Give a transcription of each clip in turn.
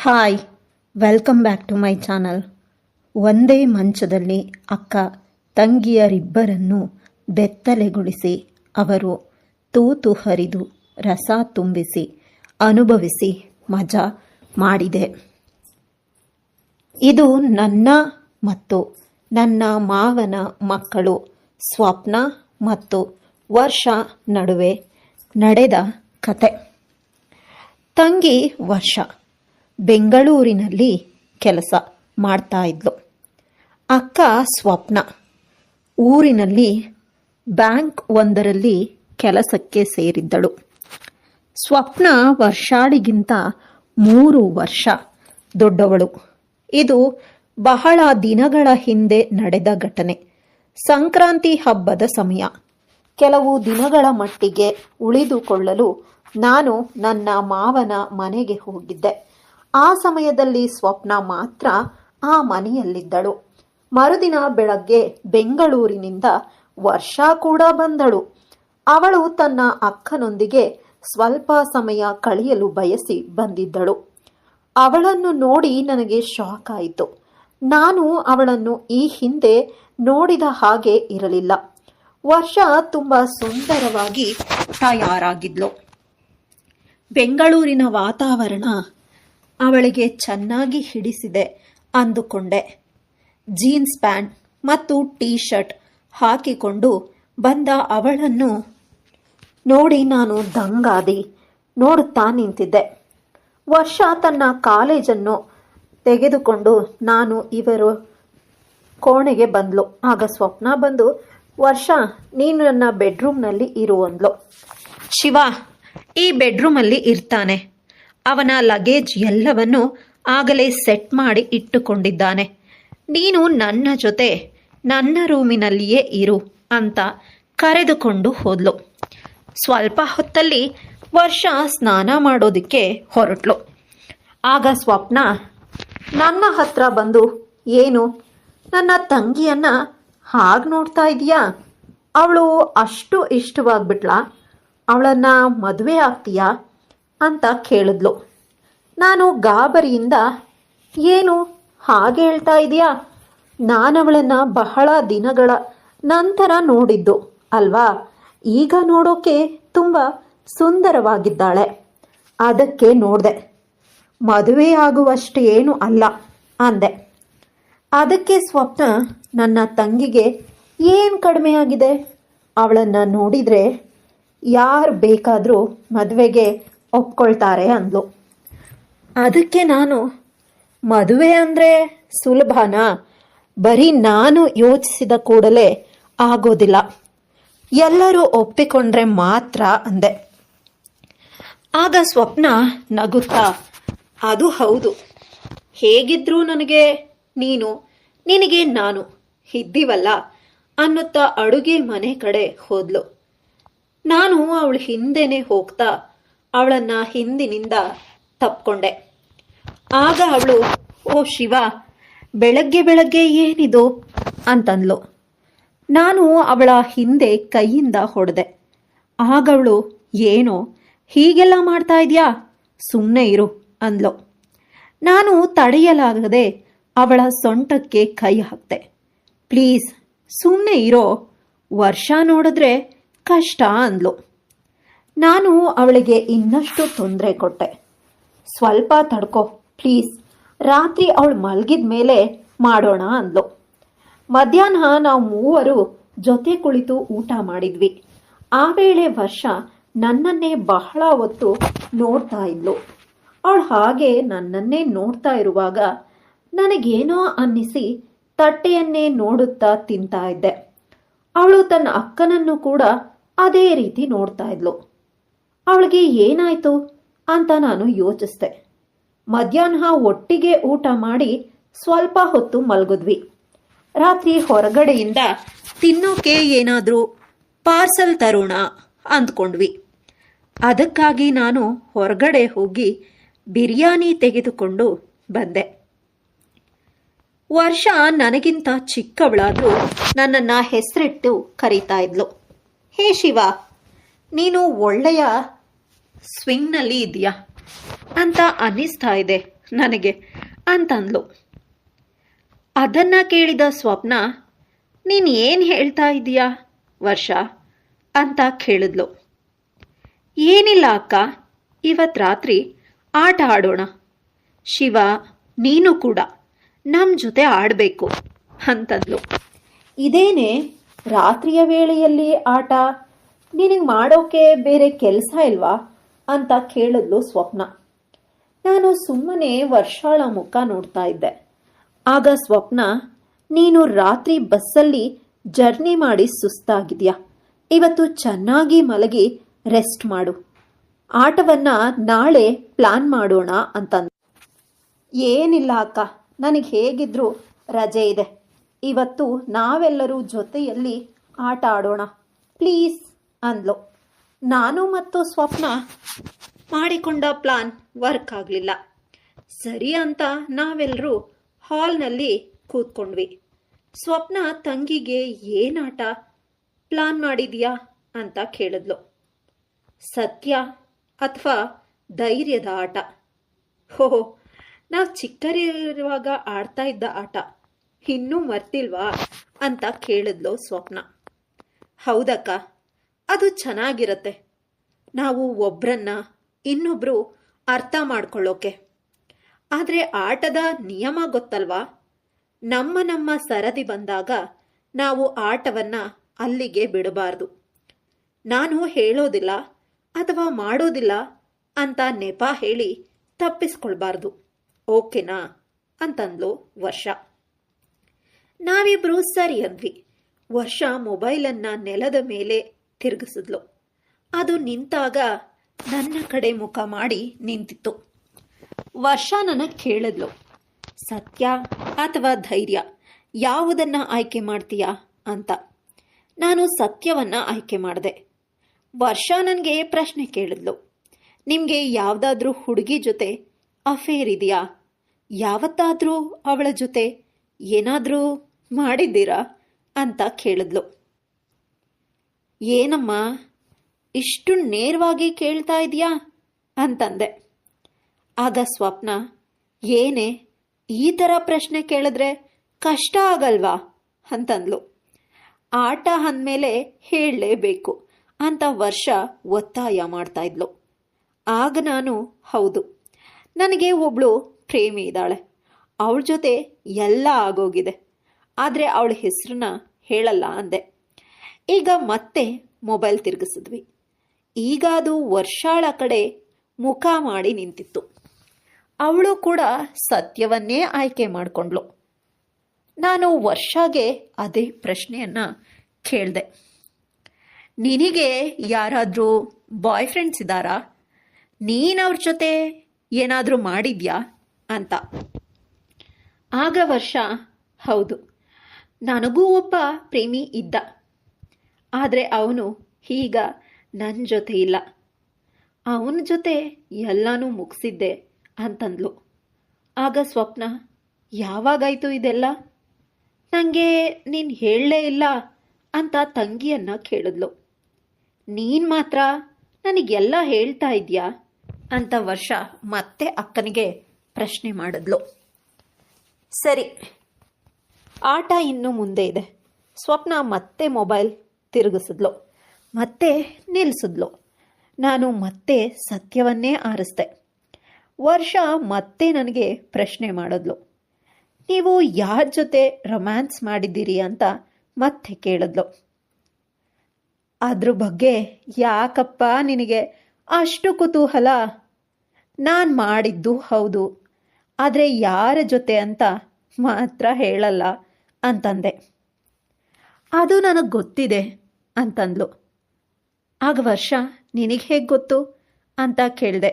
Hi, welcome back to my channel. ಒಂದೇ ಮಂಚದಲ್ಲಿ ಅಕ್ಕ ತಂಗಿಯರಿಬ್ಬರನ್ನು ಬೆತ್ತಲೆಗೊಳಿಸಿ ಅವರು ತೂತು ಹರಿದು ರಸ ತುಂಬಿಸಿ ಅನುಭವಿಸಿ ಮಜಾ ಮಾಡಿದೆ. ಇದು ನನ್ನ ಮತ್ತು ನನ್ನ ಮಾವನ ಮಕ್ಕಳು ಸ್ವಪ್ನ ಮತ್ತು ವರ್ಷ ನಡುವೆ ನಡೆದ ಕತೆ. ತಂಗಿ ವರ್ಷ ಬೆಂಗಳೂರಿನಲ್ಲಿ ಕೆಲಸ ಮಾಡ್ತಾ ಇದ್ಲು. ಅಕ್ಕ ಸ್ವಪ್ನ ಊರಿನಲ್ಲಿ ಬ್ಯಾಂಕ್ ಒಂದರಲ್ಲಿ ಕೆಲಸಕ್ಕೆ ಸೇರಿದ್ದಳು. ಸ್ವಪ್ನ ವರ್ಷಾಳಿಗಿಂತ 3 ವರ್ಷ ದೊಡ್ಡವಳು. ಇದು ಬಹಳ ದಿನಗಳ ಹಿಂದೆ ನಡೆದ ಘಟನೆ. ಸಂಕ್ರಾಂತಿ ಹಬ್ಬದ ಸಮಯ. ಕೆಲವು ದಿನಗಳ ಮಟ್ಟಿಗೆ ಉಳಿದುಕೊಳ್ಳಲು ನಾನು ನನ್ನ ಮಾವನ ಮನೆಗೆ ಹೋಗಿದ್ದೆ. ಆ ಸಮಯದಲ್ಲಿ ಸ್ವಪ್ನ ಮಾತ್ರ ಆ ಮನೆಯಲ್ಲಿದ್ದಳು. ಮರುದಿನ ಬೆಳಗ್ಗೆ ಬೆಂಗಳೂರಿನಿಂದ ವರ್ಷ ಕೂಡ ಬಂದಳು. ಅವಳು ತನ್ನ ಅಕ್ಕನೊಂದಿಗೆ ಸ್ವಲ್ಪ ಸಮಯ ಕಳೆಯಲು ಬಯಸಿ ಬಂದಿದ್ದಳು. ಅವಳನ್ನು ನೋಡಿ ನನಗೆ ಶಾಕ್ ಆಯಿತು. ನಾನು ಅವಳನ್ನು ಈ ಹಿಂದೆ ನೋಡಿದ ಹಾಗೆ ಇರಲಿಲ್ಲ. ವರ್ಷ ತುಂಬಾ ಸುಂದರವಾಗಿ ತಯಾರಾಗಿದ್ಲು. ಬೆಂಗಳೂರಿನ ವಾತಾವರಣ ಅವಳಿಗೆ ಚೆನ್ನಾಗಿ ಹಿಡಿಸಿದೆ ಅಂದುಕೊಂಡೆ. ಜೀನ್ಸ್ ಪ್ಯಾಂಟ್ ಮತ್ತು ಟೀ ಶರ್ಟ್ ಹಾಕಿಕೊಂಡು ಬಂದ ಅವಳನ್ನು ನೋಡಿ ನಾನು ದಂಗಾದಿ ನೋಡುತ್ತಾ ನಿಂತಿದ್ದೆ. ವರ್ಷ ತನ್ನ ಕಾಲೇಜನ್ನು ತೆಗೆದುಕೊಂಡು ನಾನು ಇವರು ಕೋಣೆಗೆ ಬಂದ್ಲು. ಆಗ ಸ್ವಪ್ನ ಬಂದು, ವರ್ಷ ನೀನು ನನ್ನ ಬೆಡ್ರೂಮ್ನಲ್ಲಿ ಇರು ಅಂದ್ಲು. ಶಿವ ಈ ಬೆಡ್ರೂಮಲ್ಲಿ ಇರ್ತಾನೆ. ಅವನ ಲಗೇಜ್ ಎಲ್ಲವನ್ನು ಆಗಲೇ ಸೆಟ್ ಮಾಡಿ ಇಟ್ಟುಕೊಂಡಿದ್ದಾನೆ. ನೀನು ನನ್ನ ಜೊತೆ ನನ್ನ ರೂಮಿನಲ್ಲಿಯೇ ಇರು ಅಂತ ಕರೆದುಕೊಂಡು ಹೋದ್ಲು. ಸ್ವಲ್ಪ ಹೊತ್ತಲ್ಲಿ ವರ್ಷ ಸ್ನಾನ ಮಾಡೋದಕ್ಕೆ ಹೊರಟ್ಲು. ಆಗ ಸ್ವಪ್ನ ನನ್ನ ಹತ್ರ ಬಂದು, ಏನು ನನ್ನ ತಂಗಿಯನ್ನ ಹಾಗೆ ನೋಡ್ತಾ ಇದೀಯಾ? ಅವಳು ಅಷ್ಟು ಇಷ್ಟವಾಗ್ಬಿಟ್ಲಾ? ಅವಳನ್ನ ಮದುವೆ ಆಗ್ತೀಯಾ ಅಂತ ಕೇಳಿದ್ಲು. ನಾನು ಗಾಬರಿಯಿಂದ, ಏನು ಹಾಗೆ ಹೇಳ್ತಾ ಇದೀಯಾ? ನಾನವಳನ್ನ ಬಹಳ ದಿನಗಳ ನಂತರ ನೋಡಿದ್ದು ಅಲ್ವಾ? ಈಗ ನೋಡೋಕೆ ತುಂಬ ಸುಂದರವಾಗಿದ್ದಾಳೆ, ಅದಕ್ಕೆ ನೋಡಿದೆ. ಮದುವೆ ಆಗುವಷ್ಟು ಏನು ಅಲ್ಲ ಅಂದೆ. ಅದಕ್ಕೆ ಸ್ವಪ್ನ, ನನ್ನ ತಂಗಿಗೆ ಏನು ಕಡಿಮೆ ಆಗಿದೆ? ಅವಳನ್ನು ನೋಡಿದರೆ ಯಾರು ಬೇಕಾದರೂ ಮದುವೆಗೆ ಒಪ್ಕೊಳ್ತಾರೆ ಅಂದ್ಲು. ಅದಕ್ಕೆ ನಾನು, ಮದುವೆ ಅಂದರೆ ಸುಲಭನಾ? ಬರೀ ನಾನು ಯೋಚಿಸಿದ ಕೂಡಲೇ ಆಗೋದಿಲ್ಲ, ಎಲ್ಲರೂ ಒಪ್ಪಿಕೊಂಡ್ರೆ ಮಾತ್ರ ಅಂದೆ. ಆಗ ಸ್ವಪ್ನ ನಗುತ್ತಾ, ಅದು ಹೌದು, ಹೇಗಿದ್ರೂ ನನಗೆ ನೀನು, ನಿನಗೆ ನಾನು ಇದ್ದೀವಲ್ಲ ಅನ್ನುತ್ತಾ ಅಡುಗೆ ಮನೆ ಕಡೆ ಹೋದ್ಲು. ನಾನು ಅವಳ ಹಿಂದೆನೆ ಹೋಗ್ತಾ ಅವಳನ್ನ ಹಿಂದಿನಿಂದ ತಪ್ಕೊಂಡೆ. ಆಗ ಅವಳು, ಓ ಶಿವ, ಬೆಳಗ್ಗೆ ಬೆಳಗ್ಗೆ ಏನಿದು ಅಂತಂದ್ಲು. ನಾನು ಅವಳ ಹಿಂದೆ ಕೈಯಿಂದ ಹೊಡೆದೆ. ಆಗವಳು, ಏನೋ ಹೀಗೆಲ್ಲ ಮಾಡ್ತಾ ಇದೆಯಾ, ಸುಮ್ಮನೆ ಇರು ಅಂದ್ಲು. ನಾನು ತಡೆಯಲಾಗದೆ ಅವಳ ಸೊಂಟಕ್ಕೆ ಕೈ ಹಾಕ್ತೆ. ಪ್ಲೀಸ್ ಸುಮ್ಮನೆ ಇರೋ, ವರ್ಷ ನೋಡಿದ್ರೆ ಕಷ್ಟ ಅಂದ್ಲು. ನಾನು ಅವಳಿಗೆ ಇನ್ನಷ್ಟು ತೊಂದರೆ ಕೊಟ್ಟೆ. ಸ್ವಲ್ಪ ತಡ್ಕೋ ಪ್ಲೀಸ್, ರಾತ್ರಿ ಅವಳು ಮಲಗಿದ ಮೇಲೆ ಮಾಡೋಣ ಅಂದ್ಲು. ಮಧ್ಯಾಹ್ನ ನಾವು 3 ಜೊತೆ ಕುಳಿತು ಊಟ ಮಾಡಿದ್ವಿ. ಆ ವೇಳೆ ವರ್ಷ ನನ್ನನ್ನೇ ಬಹಳ ಹೊತ್ತು ನೋಡ್ತಾ ಇದ್ಲು. ಅವಳು ಹಾಗೆ ನನ್ನನ್ನೇ ನೋಡ್ತಾ ಇರುವಾಗ ನನಗೇನೋ ಅನ್ನಿಸಿ ತಟ್ಟೆಯನ್ನೇ ನೋಡುತ್ತಾ ತಿಂತಾ ಇದ್ದೆ. ಅವಳು ತನ್ನ ಅಕ್ಕನನ್ನು ಕೂಡ ಅದೇ ರೀತಿ ನೋಡ್ತಾ ಇದ್ಲು. ಅವಳಿಗೆ ಏನಾಯ್ತು ಅಂತ ನಾನು ಯೋಚಿಸ್ದೆ. ಮಧ್ಯಾಹ್ನ ಒಟ್ಟಿಗೆ ಊಟ ಮಾಡಿ ಸ್ವಲ್ಪ ಹೊತ್ತು ಮಲಗಿದ್ವಿ. ರಾತ್ರಿ ಹೊರಗಡೆಯಿಂದ ತಿನ್ನೋಕೆ ಏನಾದರೂ ಪಾರ್ಸಲ್ ತರೋಣ ಅಂದ್ಕೊಂಡ್ವಿ. ಅದಕ್ಕಾಗಿ ನಾನು ಹೊರಗಡೆ ಹೋಗಿ ಬಿರಿಯಾನಿ ತೆಗೆದುಕೊಂಡು ಬಂದೆ. ವರ್ಷ ನನಗಿಂತ ಚಿಕ್ಕವಳಾದ್ರೂ ನನ್ನನ್ನು ಹೆಸರಿಟ್ಟು ಕರೀತಾ ಇದ್ಲು. ಹೇ ಶಿವ, ನೀನು ಒಳ್ಳೆಯ ಸ್ವಿಂಗ್ನಲ್ಲಿ ಇದೆಯಾ ಅಂತ ಅನ್ನಿಸ್ತಾ ಇದೆ ನನಗೆ ಅಂತಂದ್ಲು. ಅದನ್ನು ಕೇಳಿದ ಸ್ವಪ್ನ, ನೀನು ಏನು ಹೇಳ್ತಾ ಇದೀಯಾ ವರ್ಷ ಅಂತ ಕೇಳಿದ್ಲು. ಏನಿಲ್ಲ ಅಕ್ಕ, ಇವತ್ತು ರಾತ್ರಿ ಆಟ ಆಡೋಣ. ಶಿವ, ನೀನು ಕೂಡ ನಮ್ಮ ಜೊತೆ ಆಡಬೇಕು ಅಂತಂದ್ಲು. ಇದೇನೇ ರಾತ್ರಿಯ ವೇಳೆಯಲ್ಲಿ ಆಟ? ನಿನಗೆ ಮಾಡೋಕೆ ಬೇರೆ ಕೆಲಸ ಇಲ್ವಾ ಅಂತ ಕೇಳಿದ್ಲು ಸ್ವಪ್ನ. ನಾನು ಸುಮ್ಮನೆ ವರ್ಷಾಳ ಮುಖ ನೋಡ್ತಾ ಇದ್ದೆ. ಆಗ ಸ್ವಪ್ನ, ನೀನು ರಾತ್ರಿ ಬಸ್ಸಲ್ಲಿ ಜರ್ನಿ ಮಾಡಿ ಸುಸ್ತಾಗಿದ್ಯಾ, ಇವತ್ತು ಚೆನ್ನಾಗಿ ಮಲಗಿ ರೆಸ್ಟ್ ಮಾಡು, ಆಟವನ್ನ ನಾಳೆ ಪ್ಲಾನ್ ಮಾಡೋಣ ಅಂತಂದ. ಏನಿಲ್ಲ ಅಕ್ಕ, ನನಗೆ ಹೇಗಿದ್ರು ರಜೆ ಇದೆ, ಇವತ್ತು ನಾವೆಲ್ಲರೂ ಜೊತೆಯಲ್ಲಿ ಆಟ ಆಡೋಣ ಪ್ಲೀಸ್ ಅಂದ್ಲು. ನಾನು ಮತ್ತು ಸ್ವಪ್ನ ಮಾಡಿಕೊಂಡ ಪ್ಲಾನ್ ವರ್ಕ್ ಆಗಲಿಲ್ಲ. ಸರಿ ಅಂತ ನಾವೆಲ್ಲರೂ ಹಾಲ್ನಲ್ಲಿ ಕೂತ್ಕೊಂಡ್ವಿ. ಸ್ವಪ್ನ ತಂಗಿಗೆ ಏನಾಟ ಪ್ಲಾನ್ ಮಾಡಿದ್ಯಾ ಅಂತ ಕೇಳಿದ್ಲು. ಸತ್ಯ ಅಥವಾ ಧೈರ್ಯದ ಆಟ? ಓಹೋ, ನಾವು ಚಿಕ್ಕರಿರುವಾಗ ಆಡ್ತಾ ಇದ್ದ ಆಟ ಇನ್ನೂ ಮರ್ತಿಲ್ವಾ ಅಂತ ಕೇಳಿದ್ಲು ಸ್ವಪ್ನ. ಹೌದಕ್ಕ, ಅದು ಚೆನ್ನಾಗಿರತ್ತೆ. ನಾವು ಒಬ್ರನ್ನ ಇನ್ನೊಬ್ರು ಅರ್ಥ ಮಾಡ್ಕೊಳ್ಳೋಕೆ. ಆದರೆ ಆಟದ ನಿಯಮ ಗೊತ್ತಲ್ವಾ? ನಮ್ಮ ಸರದಿ ಬಂದಾಗ ನಾವು ಆಟವನ್ನ ಅಲ್ಲಿಗೆ ಬಿಡಬಾರ್ದು. ನಾನು ಹೇಳೋದಿಲ್ಲ ಅಥವಾ ಮಾಡೋದಿಲ್ಲ ಅಂತ ನೆಪ ಹೇಳಿ ತಪ್ಪಿಸ್ಕೊಳ್ಬಾರ್ದು, ಓಕೆನಾ ಅಂತಂದ್ಲು ವರ್ಷ. ನಾವಿಬ್ರು ಸರಿ ಅಂದ್ವಿ. ವರ್ಷ ಮೊಬೈಲನ್ನು ನೆಲದ ಮೇಲೆ ತಿರುಗಿಸಿದ್ಲು. ಅದು ನಿಂತಾಗ ನನ್ನ ಕಡೆ ಮುಖ ಮಾಡಿ ನಿಂತಿತ್ತು. ವರ್ಷ ನನಗೆ ಕೇಳಿದ್ಲು, ಸತ್ಯ ಅಥವಾ ಧೈರ್ಯ ಯಾವುದನ್ನು ಆಯ್ಕೆ ಮಾಡ್ತೀಯಾ ಅಂತ. ನಾನು ಸತ್ಯವನ್ನು ಆಯ್ಕೆ ಮಾಡಿದೆ. ವರ್ಷ ನನಗೆ ಪ್ರಶ್ನೆ ಕೇಳಿದ್ಲು, ನಿಮಗೆ ಯಾವುದಾದ್ರೂ ಹುಡುಗಿ ಜೊತೆ ಅಫೇರ್ ಇದೆಯಾ? ಯಾವತ್ತಾದರೂ ಅವಳ ಜೊತೆ ಏನಾದರೂ ಮಾಡಿದ್ದೀರಾ ಅಂತ ಕೇಳಿದ್ಲು. ಏನಮ್ಮ ಇಷ್ಟು ನೇರವಾಗಿ ಕೇಳ್ತಾ ಇದೆಯಾ ಅಂತಂದೆ. ಆಗ ಸ್ವಪ್ನ, ಏನೇ ಈ ಥರ ಪ್ರಶ್ನೆ ಕೇಳಿದ್ರೆ ಕಷ್ಟ ಆಗಲ್ವಾ ಅಂತಂದ್ಲು. ಆಟ ಅಂದಮೇಲೆ ಹೇಳಲೇಬೇಕು ಅಂತ ವರ್ಷ ಒತ್ತಾಯ ಮಾಡ್ತಾ ಇದ್ಲು. ಆಗ ನಾನು, ಹೌದು, ನನಗೆ ಒಬ್ಳು ಪ್ರೇಮಿ ಇದ್ದಾಳೆ, ಅವಳ ಜೊತೆ ಎಲ್ಲ ಆಗೋಗಿದೆ, ಆದರೆ ಅವಳ ಹೆಸರನ್ನ ಹೇಳಲ್ಲ ಅಂದೆ. ಈಗ ಮತ್ತೆ ಮೊಬೈಲ್ ತಿರುಗಿಸಿದ್ವಿ. ಈಗ ಅದು ವರ್ಷಾಳ ಕಡೆ ಮುಖ ಮಾಡಿ ನಿಂತಿತ್ತು. ಅವಳು ಕೂಡ ಸತ್ಯವನ್ನೇ ಆಯ್ಕೆ ಮಾಡಿಕೊಂಡ್ಳು. ನಾನು ವರ್ಷಾಗೆ ಅದೇ ಪ್ರಶ್ನೆಯನ್ನು ಕೇಳಿದೆ, ನಿನಗೆ ಯಾರಾದರೂ ಬಾಯ್ ಫ್ರೆಂಡ್ಸ್ ಇದ್ದಾರಾ? ನೀನು ಅವ್ರ ಜೊತೆ ಏನಾದರೂ ಮಾಡಿದ್ಯಾ ಅಂತ. ಆಗ ವರ್ಷ, ಹೌದು, ನನಗೂ ಒಬ್ಬ ಪ್ರೇಮಿ ಇದ್ದ, ಆದರೆ ಅವನು ಈಗ ನನ್ನ ಜೊತೆ ಇಲ್ಲ, ಅವನ ಜೊತೆ ಎಲ್ಲನೂ ಮುಗಿಸಿದ್ದೆ ಅಂತಂದ್ಲು. ಆಗ ಸ್ವಪ್ನ, ಯಾವಾಗಾಯಿತು ಇದೆಲ್ಲ? ನನಗೆ ನೀನು ಹೇಳಲೇ ಇಲ್ಲ ಅಂತ ತಂಗಿಯನ್ನು ಕೇಳಿದ್ಲು. ನೀನು ಮಾತ್ರ ನನಗೆಲ್ಲ ಹೇಳ್ತಾ ಇದೆಯಾ ಅಂತ ವರ್ಷ ಮತ್ತೆ ಅಕ್ಕನಿಗೆ ಪ್ರಶ್ನೆ ಮಾಡಿದ್ಲು. ಸರಿ, ಆಟ ಇನ್ನು ಮುಂದೆ ಇದೆ. ಸ್ವಪ್ನ ಮತ್ತೆ ಮೊಬೈಲ್ ತಿರುಗಿಸಿದ್ಲು, ಮತ್ತೆ ನಿಲ್ಲಿಸಿದ್ಲು. ನಾನು ಮತ್ತೆ ಸತ್ಯವನ್ನೇ ಆರಿಸ್ದೆ. ವರ್ಷ ಮತ್ತೆ ನನಗೆ ಪ್ರಶ್ನೆ ಮಾಡಿದ್ಲು. ನೀವು ಯಾರ ಜೊತೆ ರೊಮ್ಯಾನ್ಸ್ ಮಾಡಿದ್ದೀರಿ ಅಂತ ಮತ್ತೆ ಕೇಳಿದ್ಲು. ಅದ್ರ ಬಗ್ಗೆ ಯಾಕಪ್ಪ ನಿನಗೆ ಅಷ್ಟು ಕುತೂಹಲ? ನಾನು ಮಾಡಿದ್ದು ಹೌದು, ಆದರೆ ಯಾರ ಜೊತೆ ಅಂತ ಮಾತ್ರ ಹೇಳಲ್ಲ ಅಂತಂದೆ. ಅದು ನನಗೆ ಗೊತ್ತಿದೆ ಅಂತಂದ್ಲು. ಆಗ ವರ್ಷ, ನಿನಗೆ ಹೇಗೆ ಗೊತ್ತು ಅಂತ ಕೇಳಿದೆ.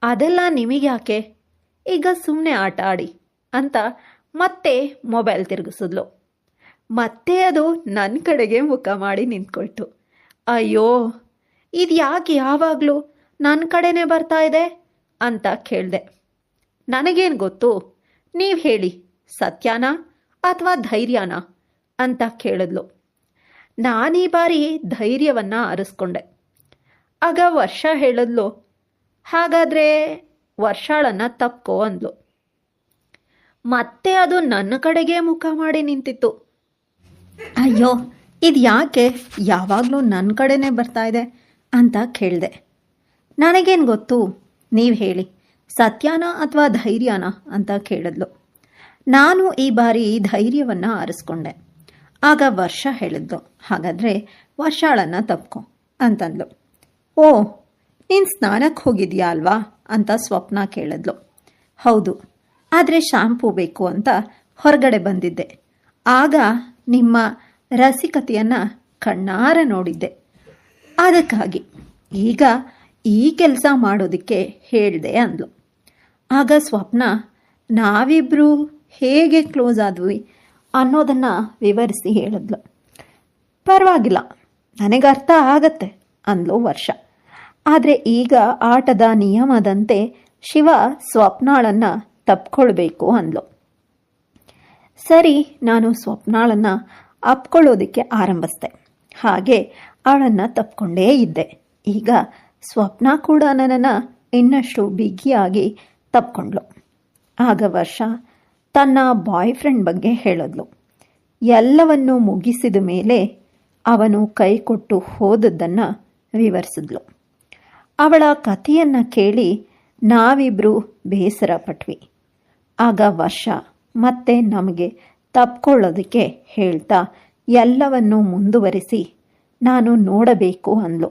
ಅದೆಲ್ಲ ನಿಮಗ್ಯಾಕೆ, ಈಗ ಸುಮ್ಮನೆ ಆಟ ಆಡಿ ಅಂತ ಮತ್ತೆ ಮೊಬೈಲ್ ತಿರುಗಿಸಿದ್ಲು. ಮತ್ತೆ ಅದು ನನ್ನ ಕಡೆಗೆ ಮುಖ ಮಾಡಿ ನಿಂತ್ಕೊಳ್ತು. ಅಯ್ಯೋ, ಇದು ಯಾಕೆ ಯಾವಾಗಲೂ ನನ್ನ ಕಡೆನೇ ಬರ್ತಾ ಇದೆ ಅಂತ ಕೇಳಿದೆ. ನನಗೇನು ಗೊತ್ತು, ನೀವು ಹೇಳಿ, ಸತ್ಯನಾ ಅಥವಾ ಧೈರ್ಯನಾ ಅಂತ ಕೇಳಿದ್ಲು. ನಾನೀ ಬಾರಿ ಧೈರ್ಯವನ್ನು ಆರಿಸ್ಕೊಂಡೆ. ಆಗ ವರ್ಷ ಹೇಳಿದ್ಲು, ಹಾಗಾದರೆ ವರ್ಷಾಳನ್ನು ತಪ್ಕೋ ಅಂದ್ಲು. ಮತ್ತೆ ಅದು ನನ್ನ ಕಡೆಗೆ ಮುಖ ಮಾಡಿ ನಿಂತಿತ್ತು. ಅಯ್ಯೋ, ಇದು ಯಾಕೆ ಯಾವಾಗಲೂ ನನ್ನ ಕಡೆನೇ ಬರ್ತಾ ಇದೆ ಅಂತ ಕೇಳಿದೆ. ನನಗೇನು ಗೊತ್ತು, ನೀವು ಹೇಳಿ, ಸತ್ಯನ ಅಥವಾ ಧೈರ್ಯನ ಅಂತ ಕೇಳಿದ್ಲು. ನಾನು ಈ ಬಾರಿ ಧೈರ್ಯವನ್ನು ಆರಿಸ್ಕೊಂಡೆ. ಆಗ ವರ್ಷ ಹೇಳಿದ್ಲು, ಹಾಗಾದರೆ ವರ್ಷಾಳನ್ನು ತಪ್ಕೊ ಅಂತಂದ್ಲು. ಓ, ನೀನು ಸ್ನಾನಕ್ಕೆ ಹೋಗಿದ್ಯಾ ಅಲ್ವಾ ಅಂತ ಸ್ವಪ್ನ ಕೇಳಿದ್ಲು. ಹೌದು, ಆದರೆ ಶಾಂಪೂ ಬೇಕು ಅಂತ ಹೊರಗಡೆ ಬಂದಿದ್ದೆ. ಆಗ ನಿಮ್ಮ ರಸಿಕತೆಯನ್ನು ಕಣ್ಣಾರ ನೋಡಿದ್ದೆ. ಅದಕ್ಕಾಗಿ ಈಗ ಈ ಕೆಲಸ ಮಾಡೋದಕ್ಕೆ ಹೇಳಿದೆ ಅಂದ್ಲು. ಆಗ ಸ್ವಪ್ನ ನಾವಿಬ್ಬರು ಹೇಗೆ ಕ್ಲೋಸ್ ಆದ್ವಿ ಅನ್ನೋದನ್ನು ವಿವರಿಸಿ ಹೇಳಿದ್ಲು. ಪರವಾಗಿಲ್ಲ, ನನಗೆ ಅರ್ಥ ಆಗತ್ತೆ ಅಂದ್ಲು ವರ್ಷ. ಆದರೆ ಈಗ ಆಟದ ನಿಯಮದಂತೆ ಶಿವ ಸ್ವಪ್ನಾಳನ್ನು ತಪ್ಕೊಳ್ಬೇಕು ಅಂದ್ಲು. ಸರಿ, ನಾನು ಸ್ವಪ್ನಾಳನ್ನು ಅಪ್ಕೊಳ್ಳೋದಕ್ಕೆ ಆರಂಭಿಸ್ದೆ. ಹಾಗೆ ಅವಳನ್ನು ತಪ್ಕೊಂಡೇ ಇದ್ದೆ. ಈಗ ಸ್ವಪ್ನ ಕೂಡ ನನ್ನನ್ನು ಇನ್ನಷ್ಟು ಬಿಗಿಯಾಗಿ ತಪ್ಕೊಂಡ್ಳು. ಆಗ ವರ್ಷ ತನ್ನ ಬಾಯ್ ಫ್ರೆಂಡ್ ಬಗ್ಗೆ ಹೇಳಿದ್ಲು. ಎಲ್ಲವನ್ನೂ ಮುಗಿಸಿದ ಮೇಲೆ ಅವನು ಕೈ ಕೊಟ್ಟು ಹೋದದ್ದನ್ನು ವಿವರಿಸಿದ್ಲು. ಅವಳ ಕಥೆಯನ್ನು ಕೇಳಿ ನಾವಿಬ್ಬರು ಬೇಸರ ಪಟ್ವಿ. ಆಗ ವರ್ಷ ಮತ್ತೆ ನಮಗೆ ತಪ್ಕೊಳ್ಳೋದಕ್ಕೆ ಹೇಳ್ತಾ ಎಲ್ಲವನ್ನೂ ಮುಂದುವರಿಸಿ ನಾನು ನೋಡಬೇಕು ಅಂದ್ಲು.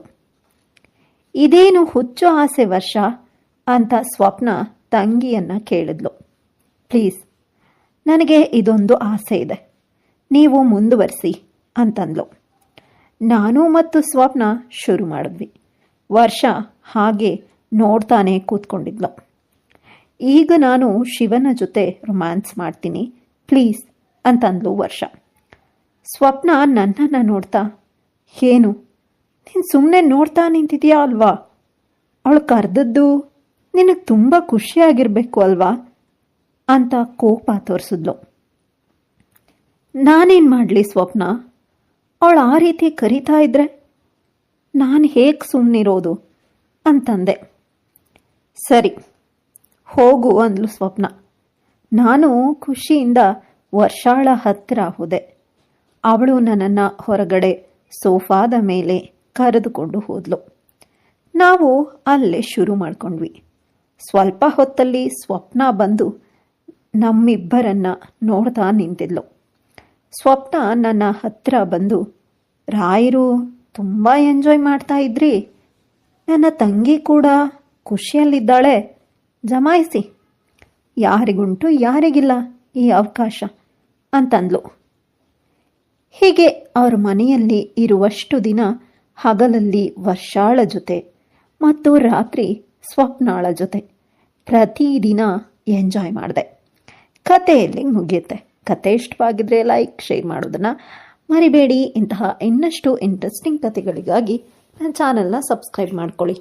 ಇದೇನು ಹುಚ್ಚು ಆಸೆ ವರ್ಷ ಅಂತ ಸ್ವಪ್ನ ತಂಗಿಯನ್ನು ಕೇಳಿದ್ಲು. ಪ್ಲೀಸ್, ನನಗೆ ಇದೊಂದು ಆಸೆ ಇದೆ, ನೀವು ಮುಂದುವರಿಸಿ ಅಂತಂದ್ಲು. ನಾನು ಮತ್ತು ಸ್ವಪ್ನ ಶುರು ಮಾಡಿದ್ವಿ. ವರ್ಷ ಹಾಗೆ ನೋಡ್ತಾನೆ ಕೂತ್ಕೊಂಡಿದ್ಲು. ಈಗ ನಾನು ಶಿವನ ಜೊತೆ ರೊಮ್ಯಾನ್ಸ್ ಮಾಡ್ತೀನಿ ಪ್ಲೀಸ್ ಅಂತಂದ್ಲು ವರ್ಷ. ಸ್ವಪ್ನ ನನ್ನನ್ನು ನೋಡ್ತಾ, ಏನು ನೀನು ಸುಮ್ಮನೆ ನೋಡ್ತಾ ನಿಂತಿದೆಯಾ ಅಲ್ವಾ? ಅವಳು ಕರೆದದ್ದು ನಿನಗೆ ತುಂಬ ಖುಷಿಯಾಗಿರಬೇಕು ಅಲ್ವಾ ಅಂತ ಕೋಪ ತೋರಿಸಿದ್ಲು. ನಾನೇನು ಮಾಡಲಿ ಸ್ವಪ್ನ, ಅವಳು ಆ ರೀತಿ ಕರೀತಾ ಇದ್ರೆ ನಾನು ಹೇಗೆ ಸುಮ್ಮನಿರೋದು ಅಂತಂದೆ. ಸರಿ ಹೋಗು ಅಂದ್ಲು ಸ್ವಪ್ನ. ನಾನು ಖುಷಿಯಿಂದ ವರ್ಷಾಳ ಹತ್ತಿರ ಹೋದೆ. ಅವಳು ನನ್ನನ್ನು ಹೊರಗಡೆ ಸೋಫಾದ ಮೇಲೆ ಕರೆದುಕೊಂಡು ಹೋದ್ಲು. ನಾವು ಅಲ್ಲೇ ಶುರು ಮಾಡ್ಕೊಂಡ್ವಿ. ಸ್ವಲ್ಪ ಹೊತ್ತಲ್ಲಿ ಸ್ವಪ್ನ ಬಂದು ನಮ್ಮಿಬ್ಬರನ್ನ ನೋಡ್ತಾ ನಿಂತಿದ್ಲು. ಸ್ವಪ್ನ ನನ್ನ ಹತ್ತಿರ ಬಂದು, ರಾಯರು ತುಂಬ ಎಂಜಾಯ್ ಮಾಡ್ತಾ ಇದ್ರಿ, ನನ್ನ ತಂಗಿ ಕೂಡ ಖುಷಿಯಲ್ಲಿದ್ದಾಳೆ, ಜಮಾಯಿಸಿ, ಯಾರಿಗುಂಟು ಯಾರಿಗಿಲ್ಲ ಈ ಅವಕಾಶ ಅಂತಂದ್ಲು. ಹೀಗೆ ಅವ್ರ ಮನೆಯಲ್ಲಿ ಇರುವಷ್ಟು ದಿನ ಹಗಲಲ್ಲಿ ವರ್ಷಾಳ ಜೊತೆ ಮತ್ತು ರಾತ್ರಿ ಸ್ವಪ್ನಾಳ ಜೊತೆ ಪ್ರತಿದಿನ ಎಂಜಾಯ್ ಮಾಡಿದೆ. ಕಥೆಯಲ್ಲಿ ಮುಗಿಯುತ್ತೆ. ಕತೆ ಇಷ್ಟವಾಗಿದ್ರೆ ಲೈಕ್, ಶೇರ್ ಮಾಡೋದನ್ನು ಮರಿಬೇಡಿ. ಇಂತಹ ಇನ್ನಷ್ಟು ಇಂಟ್ರೆಸ್ಟಿಂಗ್ ಕಥೆಗಳಿಗಾಗಿ ನನ್ನ ಚಾನಲ್ನ ಸಬ್ಸ್ಕ್ರೈಬ್ ಮಾಡ್ಕೊಳ್ಳಿ.